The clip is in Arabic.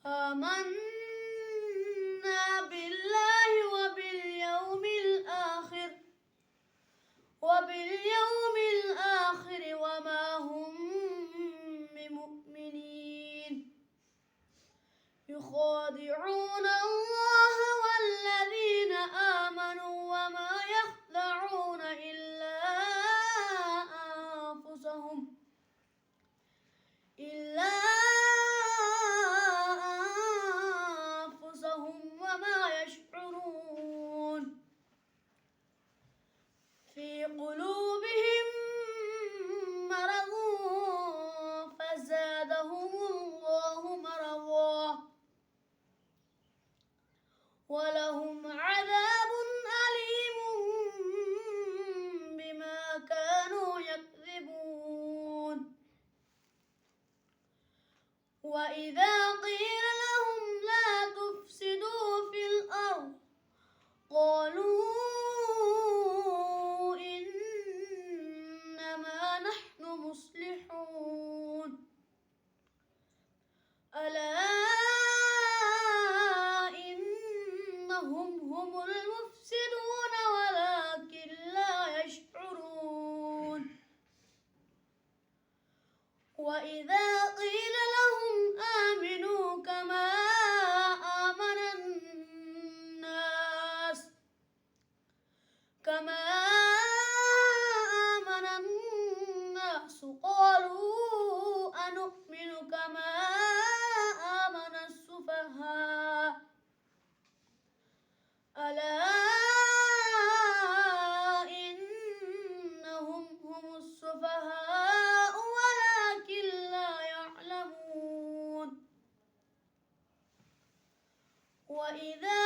آمنا بالله وباليوم الآخر وما هم بمؤمنين يخادعون الله والذين آمنوا وما يخدعون إلا أنفسهم وما يشعرون في قلوبهم مرض فزادهم الله مرضا ولهم عذاب أليم بما كانوا يكذبون وإذا قيل لهم لا تفسدوا في الأرض قالوا إنما نحن مصلحون ألا إنهم هم المفسدون ولكن لا يشعرون وإذا قيل لهم آمنوا كما آمن الناس قالوا أنؤمن كما آمن السفهاء ألا إنهم هم السفهاء ولكن لا يعلمون وإذا